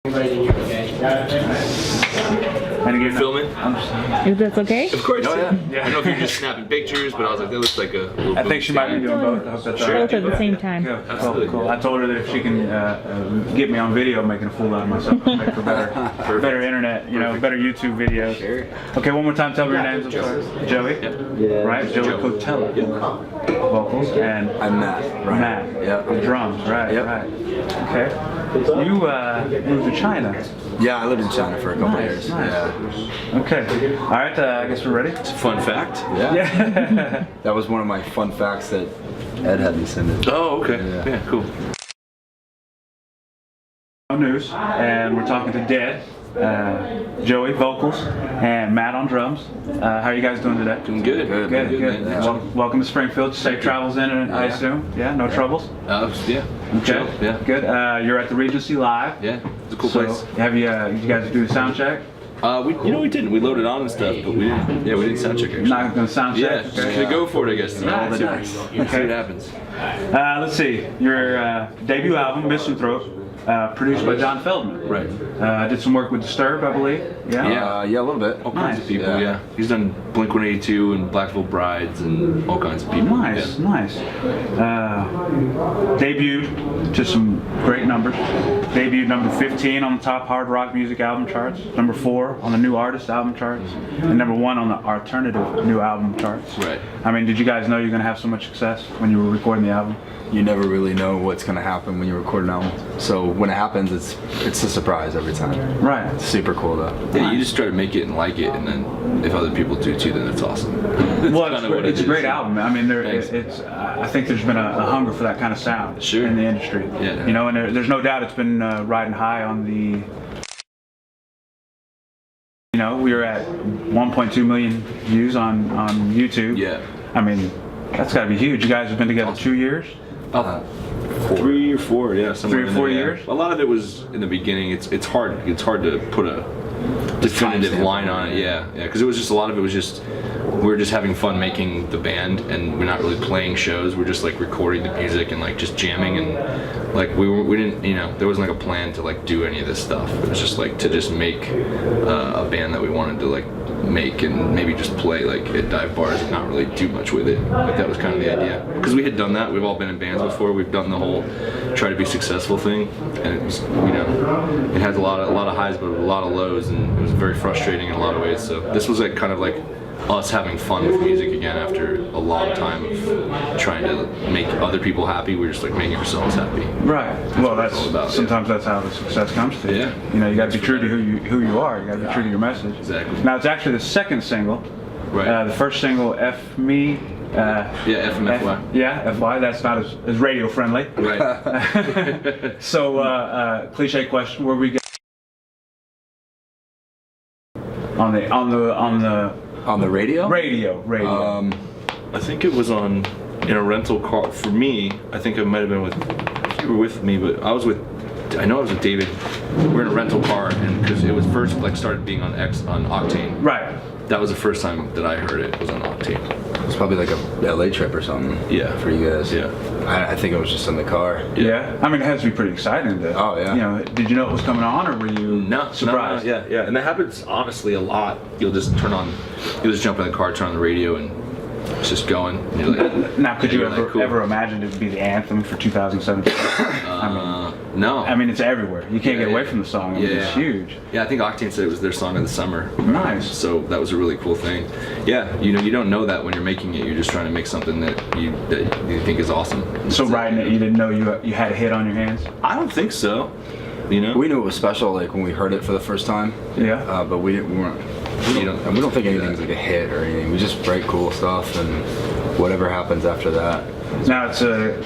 And again, filming? If that's okay? Of course. Oh, yeah. I don't know if you're just snapping pictures, but I was like, that looks like a little I think she might be doing both. I hope that's all right. Both at the same time. Cool. Absolutely. Cool. I told her that if she can get me on video, making a fool out of myself, I'll make for better internet, better YouTube videos. Sure. Okay, one more time. Tell me your names. I'm sorry. Joey. Yep. Yeah. Right. Joey Cotella. Vocals and I'm Matt. Right. Matt. Yep. Drums. Right. Yep. Right. Okay. You moved to China. Yeah, I lived in China for a couple years. Nice. Yeah. Okay. All right. I guess we're ready. It's a fun fact. Yeah. Yeah. That was one of my fun facts that Ed had me send it. Oh, okay. Yeah. Yeah, cool. News, and we're talking to DED, Joey vocals, and Matt on drums. How are you guys doing today? Doing good. Good. man. Yeah. Welcome to Springfield. Safe travels in, I assume. Yeah, no troubles. Yeah. Okay. Chill. Yeah. Good. You're at the Regency Live. Yeah. It's a cool So, place. have you guys do the sound check? We didn't. We loaded on and stuff, but we didn't. Yeah, we didn't sound check actually. Not gonna sound check. Yeah, just gonna go for it, I guess. Yeah, See nice. see what happens. Let's see. Your debut album, Misanthrope, produced by John Feldman. Right. Did some work with Disturbed, I believe. Yeah. Yeah, a little bit. All kinds Nice. of people. Yeah. Yeah. He's done Blink-182 and Blackville Brides and all kinds of people. Nice, Yeah. nice. Debuted to some great numbers. Debuted number 15 on the top hard rock music album charts, number 4 on the new artist album charts, and number 1 on the alternative new album charts. Right. I mean, did you guys know you're going to have so much success when you were recording the album? You never really know what's gonna happen when you record an album. So when it happens, it's a surprise every time. Right. It's super cool though. Yeah, you just try to make it and like it, and then if other people do too, then it's awesome. Well, kinda what it it's a is. great album. I mean, Thanks. I think there's been a hunger for that kind of sound Sure. in the industry. Yeah. And there's no doubt it's been riding high on the. We were at 1.2 million views on YouTube. Yeah. I mean, that's got to be huge. You guys have been together 2 years. 3 or 4, yeah, somewhere 3 or in 4 there, yeah. years? A lot of it was in the beginning. It's hard to put a definitive timestamp line on on it, it. Yeah, because it was just a lot of it was just we were just having fun making the band, and we're not really playing shows. We're just like recording the music and like just jamming, and like we didn't there wasn't like a plan to like do any of this stuff. It was just like to just make a band that we wanted to like make and maybe just play like at dive bars and not really do much with it. Like that was kind of the idea, because we had done that. We've all been in bands before. We've done the whole try to be successful thing, and it was it has a lot of highs but a lot of lows, and it was very frustrating in a lot of ways. So this was like kind of like us having fun with music again after a long time of trying to make other people happy. We're just like making ourselves happy. Right. Well, that's all about, sometimes that's how the success comes to you. Yeah. You got to be true to who you are. You got to be true to your message. Exactly. Now it's actually the second single. Right. The first single, F Me. Yeah, FMFY. Yeah, FY. That's not as radio friendly. Right. So, cliche question: where we get on the On the radio? radio? I think it was in a rental car. For me, I think it might have been with, you were with me, but I know I was with David. We're in a rental car, and because it was first like started being on Octane. Right. That was the first time that I heard it was on Octane. It's probably like a LA trip or something. Yeah. For you guys. Yeah. I think it was just in the car. Yeah. I mean, it has to be pretty exciting. Oh, yeah. Did you know it was coming on, or were you surprised? No, yeah, and that happens honestly a lot. You'll just jump in the car, turn on the radio, and it's just going. And you're like, Now, could you you're like, cool. ever imagine it would be the anthem for 2017? No. I mean, it's everywhere. You can't get away from the song. I mean, Yeah. it's huge. Yeah, I think Octane said it was their song of the summer. Nice. So that was a really cool thing. Yeah, you don't know that when you're making it. You're just trying to make something that you think is awesome. So writing it, you didn't know you had a hit on your hands? I don't think so. We knew it was special like when we heard it for the first time. Yeah. But we don't think anything's like a hit or anything. We just write cool stuff, and whatever happens after that. Now it's a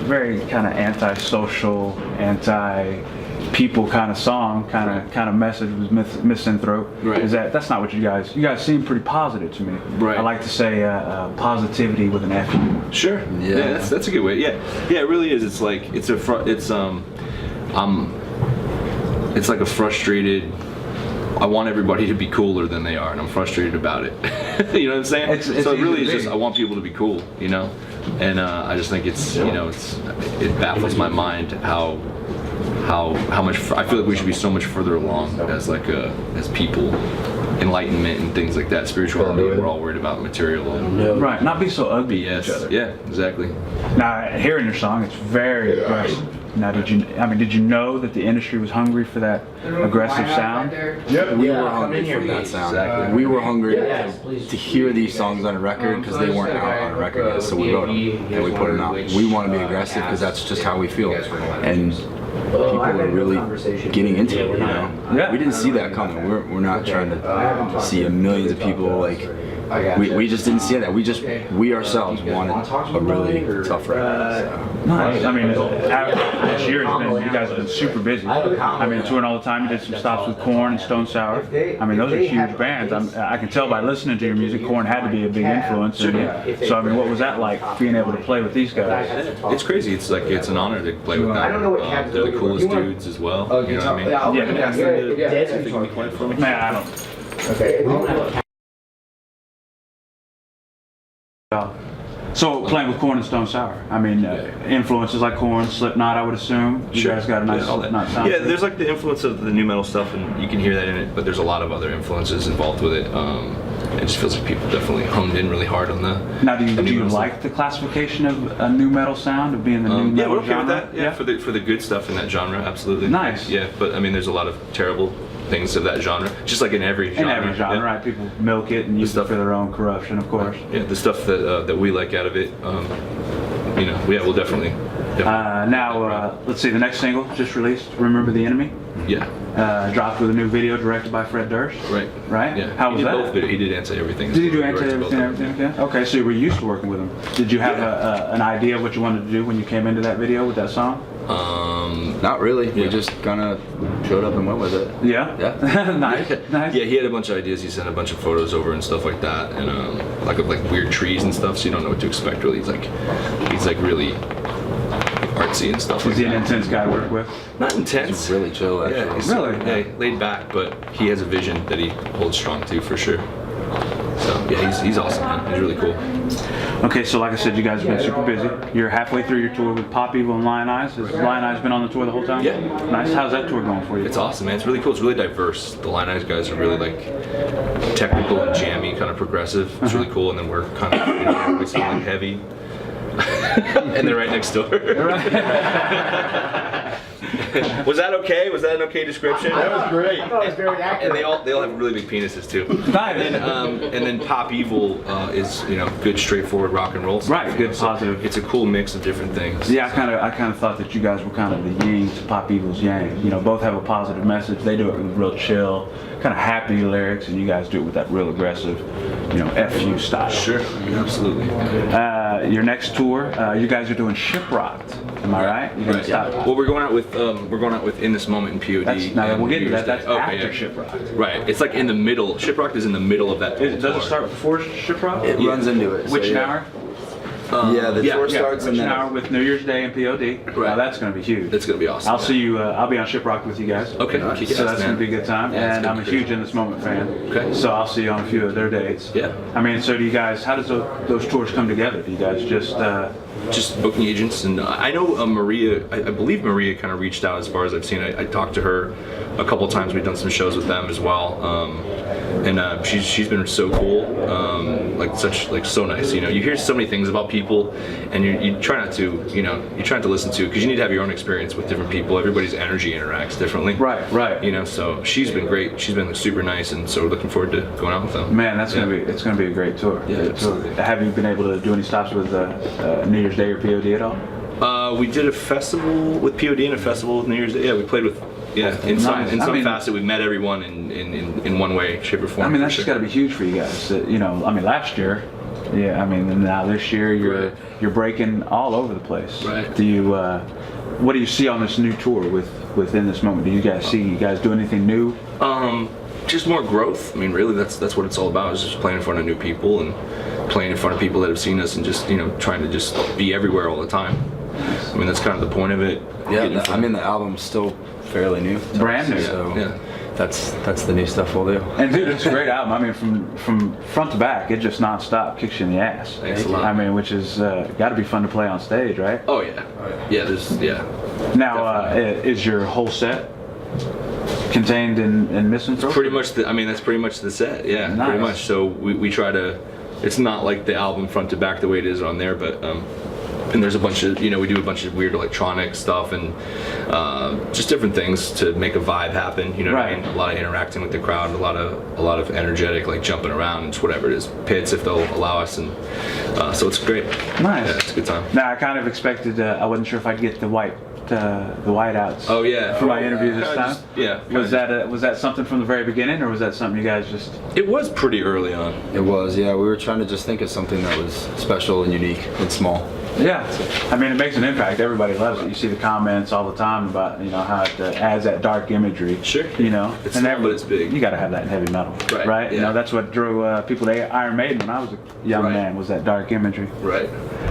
very kind of anti-social, anti-people kind of song, kind of message with Misanthrope. Right. That's not what you guys seem pretty positive to me. Right. I like to say positivity with an F. Sure. Yeah. That's a good way. Yeah, it really is. It's like it's like a frustrated. I want everybody to be cooler than they are, and I'm frustrated about it. You know what I'm saying? It's so it really easy to is just be. I want people to be cool, and I just think it baffles my mind how how much I feel like we should be so much further along as like as people, enlightenment and things like that, spirituality. We're all worried about material and Right, not be so ugly to each other. Yeah, exactly. Now, hearing your song, it's very aggressive. Now, did you know that the industry was hungry for that aggressive sound? We were hungry for that sound. Exactly. We were hungry to hear these songs on a record because they weren't out on a record yet, so we wrote them and we put them out. We want to be aggressive because that's just how we feel. And people are really getting into it, you know? Yeah. We didn't see that coming. We're not trying to see millions of people like. We just didn't see that. We ourselves wanted a really tough record. So. Nice. I mean, this year you guys have been super busy. I mean, touring all the time. You did some stops with Korn and Stone Sour. I mean, those are huge bands. I can tell by listening to your music, Korn had to be a big influence. So, I mean, what was that like, being able to play with these guys? It's crazy. It's like it's an honor to play with them. They're the coolest dudes as well. You know what I mean? Yeah. Man, I don't. So playing with Korn and Stone Sour, I mean, influences like Korn, Slipknot, I would assume. You guys got a nice Slipknot sound. Yeah, there's like the influence of the new metal stuff, and you can hear that in it. But there's a lot of other influences involved with it. It just feels like people definitely honed in really hard on the. Now, do you like the classification of a new metal sound, of being the new metal Yeah, we're okay genre? with that. Yeah, for the good stuff in that genre, absolutely. Nice. Yeah, but I mean, there's a lot of terrible things of that genre, just like in every genre. In every genre, yeah. right? People milk it and use it for their own corruption, of course. Yeah, the stuff that we like out of it, you know, we'll definitely. Now, let's see, the next single just released, Remember the Enemy. Yeah. Dropped with a new video directed by Fred Durst. Right. Right? Yeah. How was he did that? both videos. He did Anti-Everything. Did he do Directed Anti-Everything? both of them. Yeah. Okay, so you were used to working with him. Did you have an idea of what you wanted to do when you came into that video with that song? Not really. Yeah. We just kind of showed up and went with it. Yeah? Yeah. Nice. Nice. Yeah, he had a bunch of ideas. He sent a bunch of photos over and stuff like that, and like of like weird trees and stuff. So you don't know what to expect really. He's like really artsy and stuff. Is like he an that. intense guy to work with? Not intense. It's really chill, actually. Yeah, he's Really? yeah, laid back, but he has a vision that he holds strong to for sure. So yeah, he's awesome, man. He's really cool. Okay, so like I said, you guys have been super busy. You're halfway through your tour with Pop Evil and Lion Eyes. Has Lion Eyes been on the tour the whole time? Yeah. Nice. How's that tour going for you? It's awesome, man. It's really cool. It's really diverse. The Line Eyes guys are really like technical and jammy, kind of progressive. It's really cool. And then we're kind of, you know, we sound like heavy. And they're right next door. Was that okay? Was that an okay description? That was great. I thought it was very accurate. And they all have really big penises too. Nice. And then Pop Evil is, you know, good straightforward rock and roll stuff. Right, good positive. It's a cool mix of different things. Yeah, I kind of thought that you guys were kind of the yin to Pop Evil's yang. You know, both have a positive message. They do it with real chill, kind of happy lyrics, and you guys do it with that real aggressive, you know, FU style. Sure, absolutely. Your next tour, you guys are doing Shiprocked. Am I right? You're gonna Right. stop. Well, we're going out with In This Moment in POD. Now and we'll get to New that. Year's That's Day. after yeah. Shiprocked. Right. It's like in the middle. Shiprocked is in the middle of that. Does it tour. start before Shiprocked? It runs into it. so Which yeah. hour? Yeah, the tour Yeah, starts which and then hour with New Year's Day and POD. Wow, Right. that's going to be huge. It's gonna be awesome. I'll see you. I'll be on Shiprocked with you guys. Okay. Nice. kick So ass, that's man. going to be a good time, Yeah, it's and gonna I'm a be huge great. In This Moment fan. Okay. So I'll see you on a few of their dates. Yeah. I mean, so do you guys? How does those tours come together? Do you guys Just booking agents, and I know Maria. I believe Maria kind of reached out as far as I've seen. I talked to her a couple times. We've done some shows with them as well, and she's been so cool, so nice. You know, you hear so many things about people, and you try not to, you try not to listen to, because you need to have your own experience with different people. Everybody's energy interacts differently. Right. You know, so she's been great. She's been super nice, and so we're looking forward to going out with them. Man, that's gonna be it's gonna be a great tour. Yeah, Great tour. absolutely. Have you been able to do any stops with New Year's Day or POD at all? We did a festival with POD and a festival with New Year's Day. Yeah, we played with. Yeah, in some Nice. I mean- facet, we met everyone in one way, shape, or form. I mean, for that's sure. just got to be huge for you guys. You know, I mean, last year, yeah. I mean, and now this year, you're breaking all over the place. Right. Do you? What do you see on this new tour within this moment? Do you guys see you guys do anything new? Just more growth. I mean, really, that's what it's all about. Is just playing in front of new people and playing in front of people that have seen us, and just trying to just be everywhere all the time. I mean, that's kind of the point of it. Yeah, Getting from- I mean the album's still fairly new. to Brand us, new. So Yeah. that's the new stuff we'll do. And dude, it's a great album. I mean, from front to back, it just nonstop kicks you in the ass. Thanks a lot. I mean, which is got to be fun to play on stage, right? Oh yeah. Yeah. Now, is your whole set contained in Misanthrope? Pretty much. That's pretty much the set. Yeah, Nice. pretty much. So we try to. It's not like the album front to back the way it is on there, but and there's a bunch of we do a bunch of weird electronic stuff and just different things to make a vibe happen. You know what I Right. mean? A lot of interacting with the crowd, a lot of energetic, like jumping around and just whatever it is, pits if they'll allow us, and so it's great. Nice. Yeah, it's a good time. Now, I kind of expected. I wasn't sure if I'd get the whiteouts. Oh yeah. For my interview this Kinda time. just- Was that something from the very beginning, or was that something you guys just? It was pretty early on. It was, yeah. We were trying to just think of something that was special and unique and small. Yeah, I mean, it makes an impact. Everybody loves it. You see the comments all the time about how it adds that dark imagery. Sure. and It's small, but it's big. You got to have that in heavy metal, Right, yeah. That's what drew people to Iron Maiden when I was a young Right. man. Was that dark imagery? Right.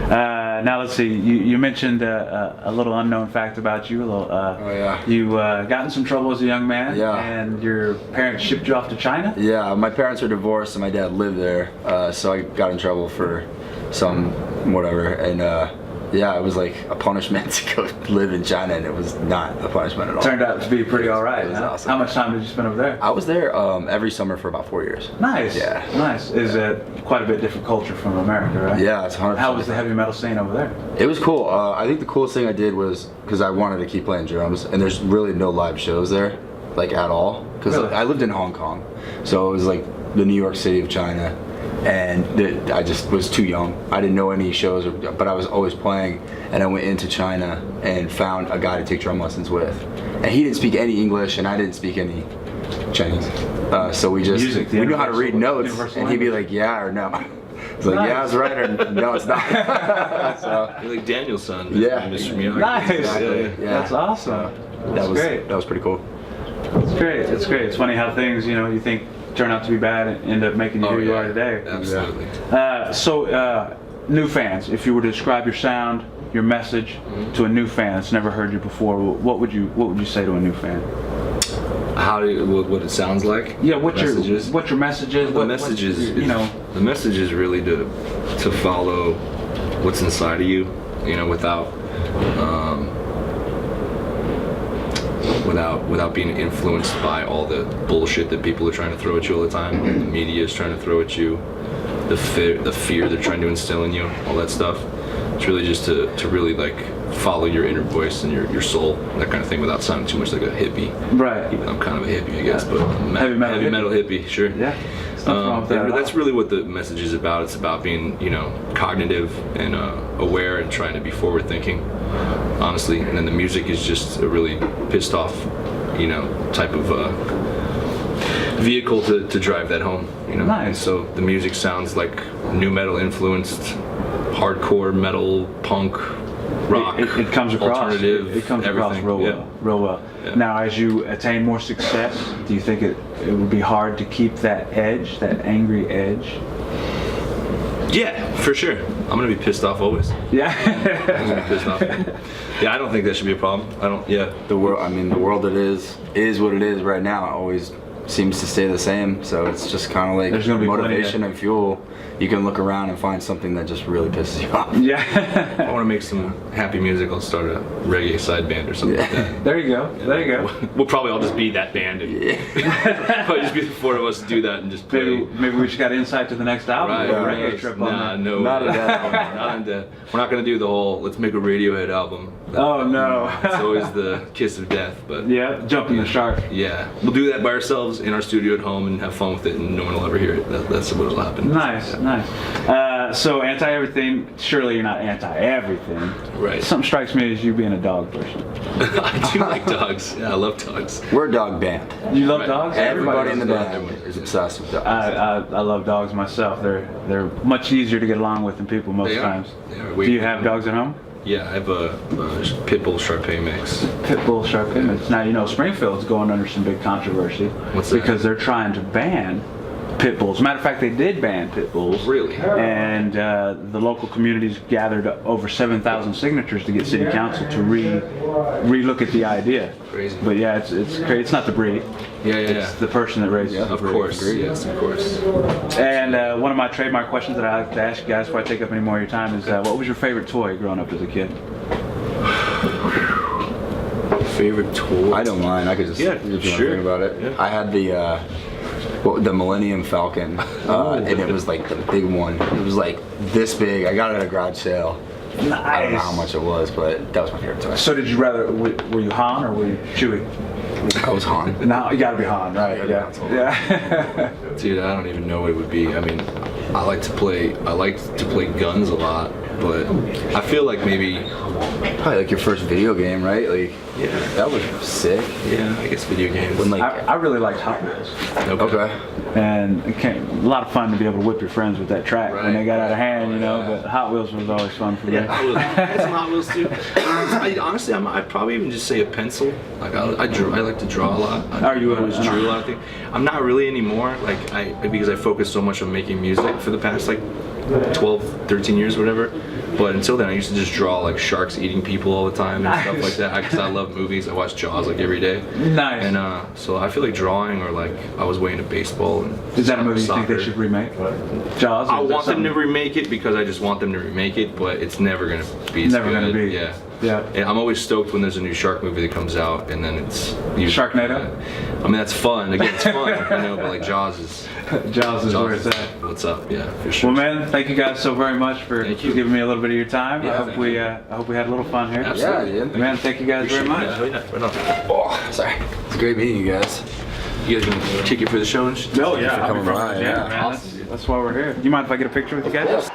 Now let's see. You mentioned a little unknown fact about you. Oh, yeah. You got in some trouble as a young man. Yeah. And your parents shipped you off to China. Yeah, my parents are divorced and my dad lived there, so I got in trouble for some whatever, and yeah, it was like a punishment to go live in China, and it was not a punishment at all. Turned out to be pretty all right. It was Huh? awesome. How much time did you spend over there? I was there every summer for about 4 years. Nice. Yeah. Nice. Is it quite a bit different culture from America, right? Yeah, it's 100%. How was the heavy metal scene over there? It was cool. I think the coolest thing I did was because I wanted to keep playing drums, and there's really no live shows there, like at all. Because Really? I lived in Hong Kong, so it was like the New York City of China, and I just was too young. I didn't know any shows, but I was always playing. And I went into China and found a guy to take drum lessons with, and he didn't speak any English, and I didn't speak any Chinese. So we Music, the knew how to read notes, universal and he'd be language. like, "Yeah" or "No." It's like, Nice. "Yeah, it's right," or "No, it's not." So. You're like Daniel's son. Yeah. Mr. Miyagi. Nice. Exactly. Yeah. Yeah. That's awesome. That's great. That was pretty cool. It's great. It's great. It's funny how things you think turn out to be bad and end up making you Oh, who you yeah. are today. Absolutely. So, new fans, if you were to describe your sound, your message to a new fan that's never heard you before, what would you say to a new fan? What it sounds like? Yeah, what Messages? your message is? The message is, know. the message is really to follow what's inside of you, without being influenced by all the bullshit that people are trying to throw at you all the time. The media is trying to throw at you, the fear they're trying to instill in you, all that stuff. It's really just to really like follow your inner voice and your soul, that kind of thing, without sounding too much like a hippie. Right. Even though I'm kind of a hippie, I guess, but I'm a Heavy metal metal hippie, sure. Yeah. There's nothing wrong with that at all. That's really what the message is about. It's about being, cognitive and aware and trying to be forward thinking, honestly. And then the music is just a really pissed off, type of vehicle to drive that home. Nice. And so the music sounds like new metal influenced, hardcore metal, punk, rock, It comes across. alternative, It comes across everything. real Yeah. well. Real well. Yeah. Now, as you attain more success, do you think it would be hard to keep that edge, that angry edge? Yeah, for sure. I'm gonna be pissed off always. Yeah. I'm gonna be pissed off. Yeah, I don't think that should be a problem. I don't. Yeah. The world that is what it is right now. It always seems to stay the same. So it's just kind of like There's gonna be plenty motivation of- and fuel. You can look around and find something that just really pisses you off. Yeah. I want to make some happy music. I'll start a reggae side band or something like that. There you go. There you go. We'll probably all just be that band. And probably just be the four of us to do that and just play. Maybe we just got insight to the next album. Right, Go yeah. reggae right. trip Nah, on there. no. Not at that. Not in that. We're not gonna do the whole let's make a Radiohead album. Oh no. It's always the kiss of death, but Yeah, jumping the shark. yeah, we'll do that by ourselves in our studio at home and have fun with it, and no one will ever hear it. That's what will happen. Nice, nice. So anti-everything, surely you're not anti-everything. Right. Something strikes me as you being a dog person. I do like dogs. Yeah, I love dogs. We're a dog band. You love Right. dogs? Everybody in the loves band dogs. is obsessed with dogs. I love dogs myself. They're much easier to get along with than people most They are. times. They are. Do you have dogs at home? Yeah, I have a pit bull Shar-Pei mix. Pit Bull Sharp Image. Now, Springfield's going under some big controversy. What's that? Because they're trying to ban pit bulls. Matter of fact, they did ban pit bulls. Really? And the local communities gathered over 7,000 signatures to get city council to re-look at the idea. Crazy. But yeah, it's crazy. It's not the breed. Yeah, It's the person that raises the Of breed. course. Yes, of course. And one of my trademark questions that I like to ask you guys before I take up any more of your time is, what was your favorite toy growing up as a kid? favorite tool. I don't mind. I could just, Yeah, if you want to sure. think about it. Yeah. I had the Millennium Falcon, and it was like the big one. It was like this big. I got it at a garage sale. I don't know how much it was, but that was my favorite toy. So did you rather, were you Han or were you Chewie? I was Han. No, you gotta be Han, right? Yeah. Yeah. Dude, I don't even know what it would be. I mean, I like to play guns a lot, but I feel like maybe, Probably like your first video game, right? Like, yeah, that was sick. yeah, I guess video games. When like, I really liked Hot Wheels. okay. And it a lot of fun to be able to whip your friends with that track when they got out of hand, you know. But Hot Wheels was always fun for me. Yeah, I had some Hot Wheels too. Honestly, I'd probably even just say a pencil. Like I like to draw a lot. Are you I always drew a lot of things. I'm not really anymore. Like because I focused so much on making music for the past like 12, 13 years, whatever. But until then, I used to just draw like sharks eating people all the time and stuff like that. Because I love movies. I watch Jaws like every day. Nice. And so I feel like drawing, or like I was way into baseball. And Is that a movie you think soccer. they should remake? Jaws? I want them to remake it because I just want them to remake it, but it's never gonna be as Never good. gonna be. Yeah. Yeah. And I'm always stoked when there's a new shark movie that comes out, and then it's usually, Sharknado? I mean, that's fun. Again, it's fun, you know. But like Jaws is Where it's at. what's up? Yeah, for sure. Well, man, thank you guys so very much for Thank you. giving me a little bit of your time. Yeah, I thank hope we had a little fun here. Absolutely. Yeah, dude. Man, thank you guys very much. Yeah, right on. Oh, sorry. It's great meeting you guys. You guys gonna ticket for the show? No, yeah, for I'll be coming from by, Virginia, yeah. man. Awesome. That's why we're here. Do you mind if I get a picture with you guys?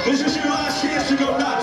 This is your last chance to go nuts.